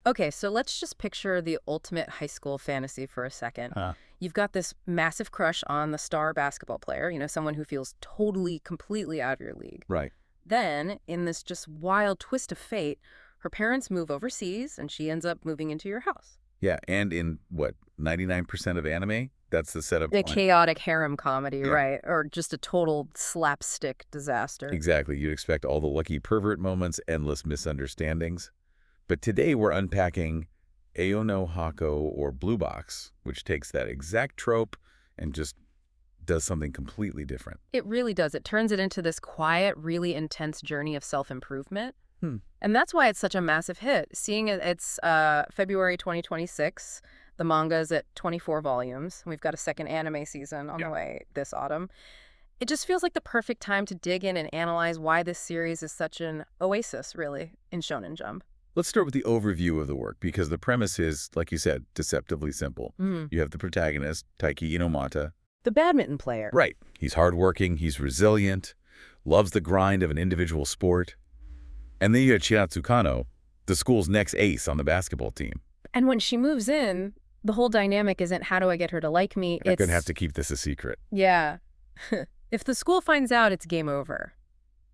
Okay, so let's just picture the ultimate high school fantasy for a second. Huh. You've got this massive crush on the star basketball player, someone who feels totally, completely out of your league. Right. Then, in this just wild twist of fate, her parents move overseas and she ends up moving into your house. Yeah, and in, what, 99% of anime? That's the setup A point. chaotic harem comedy, Yeah. right? Or just a total slapstick disaster. Exactly. You'd expect all the lucky pervert moments, endless misunderstandings. But today we're unpacking Aono Hako, or Blue Box, which takes that exact trope and just does something completely different. It really does. It turns it into this quiet, really intense journey of self-improvement. And that's why it's such a massive hit. Seeing it's February 2026, the manga is at 24 volumes. We've got a second anime season on the way this autumn. It just feels like the perfect time to dig in and analyze why this series is such an oasis, really, in Shonen Jump. Let's start with the overview of the work, because the premise is, like you said, deceptively simple. You have the protagonist, Taiki Inomata. The badminton player. Right. He's hardworking, he's resilient, loves the grind of an individual sport. And then you have Chinatsu Kano, the school's next ace on the basketball team. And when she moves in, the whole dynamic isn't how do I get her to like me. I'm going to have to keep this a secret. Yeah. If the school finds out, it's game over.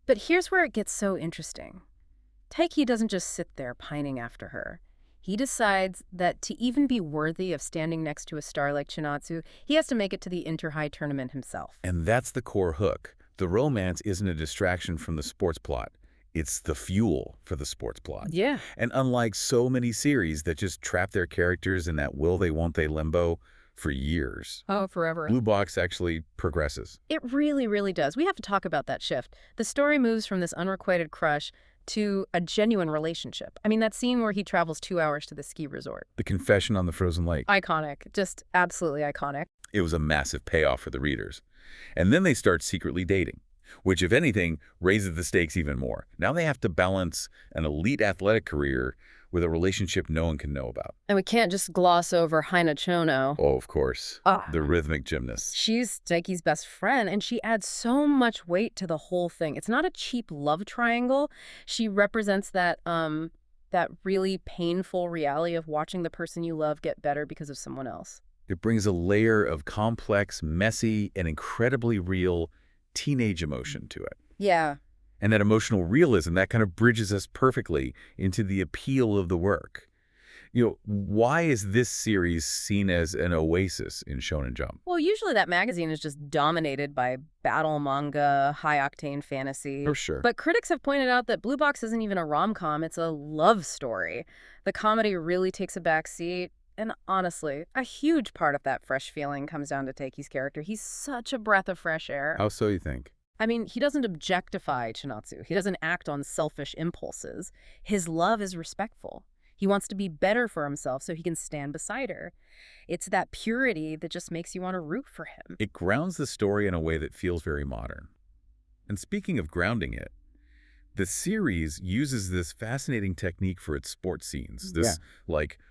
But here's where it gets so interesting. Taiki doesn't just sit there pining after her. He decides that to even be worthy of standing next to a star like Chinatsu, he has to make it to the Inter-High tournament himself. And that's the core hook. The romance isn't a distraction from the sports plot. It's the fuel for the sports plot. Yeah. And unlike so many series that just trap their characters in that will they, won't they limbo for years. Oh, forever. Blue Box actually progresses. It really, really does. We have to talk about that shift. The story moves from this unrequited crush to a genuine relationship. I mean, that scene where he travels 2 hours to the ski resort. The confession on the frozen lake. Iconic. Just absolutely iconic. It was a massive payoff for the readers. And then they start secretly dating, which, if anything, raises the stakes even more. Now they have to balance an elite athletic career with a relationship no one can know about. And we can't just gloss over Hina Chono. Oh, of course. The rhythmic gymnast. She's Taiki's best friend, and she adds so much weight to the whole thing. It's not a cheap love triangle. She represents that really painful reality of watching the person you love get better because of someone else. It brings a layer of complex, messy, and incredibly real teenage emotion to it. Yeah. And that emotional realism, that kind of bridges us perfectly into the appeal of the work. Why is this series seen as an oasis in Shonen Jump? Well, usually that magazine is just dominated by battle manga, high-octane fantasy. For sure. But critics have pointed out that Blue Box isn't even a rom-com, it's a love story. The comedy really takes a back seat. And honestly, a huge part of that fresh feeling comes down to Taiki's character. He's such a breath of fresh air. How so, you think? I mean, he doesn't objectify Chinatsu. He doesn't act on selfish impulses. His love is respectful. He wants to be better for himself so he can stand beside her. It's that purity that just makes you want to root for him. It grounds the story in a way that feels very modern. And speaking of grounding it, the series uses this fascinating technique for its sports scenes, this,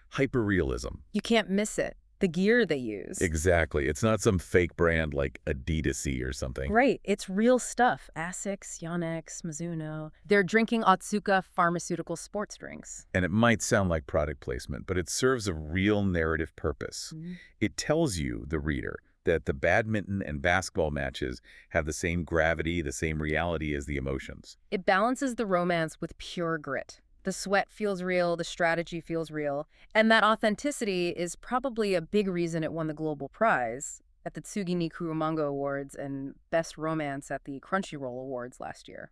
hyper-realism. You can't miss it. The gear they use. Exactly. It's not some fake brand like Adidas-y or something. Right. It's real stuff. Asics, Yonex, Mizuno. They're drinking Otsuka pharmaceutical sports drinks. And it might sound like product placement, but it serves a real narrative purpose. It tells you, the reader, that the badminton and basketball matches have the same gravity, the same reality as the emotions. It balances the romance with pure grit. The sweat feels real, the strategy feels real, and that authenticity is probably a big reason it won the global prize at the Tsugi Nikuru Manga Awards and Best Romance at the Crunchyroll Awards last year.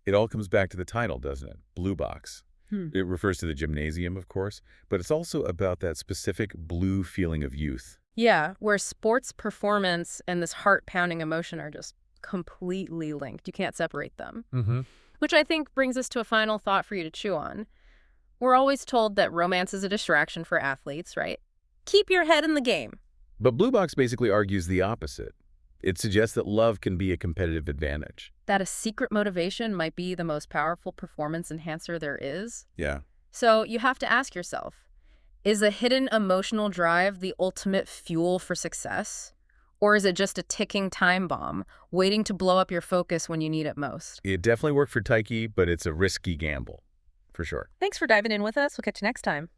It all comes back to the title, doesn't it? Blue Box. It refers to the gymnasium, of course, but it's also about that specific blue feeling of youth. Yeah, where sports performance and this heart-pounding emotion are just completely linked. You can't separate them. Which I think brings us to a final thought for you to chew on. We're always told that romance is a distraction for athletes, right? Keep your head in the game. But Blue Box basically argues the opposite. It suggests that love can be a competitive advantage. That a secret motivation might be the most powerful performance enhancer there is. Yeah. So you have to ask yourself, is a hidden emotional drive the ultimate fuel for success? Or is it just a ticking time bomb, waiting to blow up your focus when you need it most? It definitely worked for Taiki, but it's a risky gamble, for sure. Thanks for diving in with us. We'll catch you next time.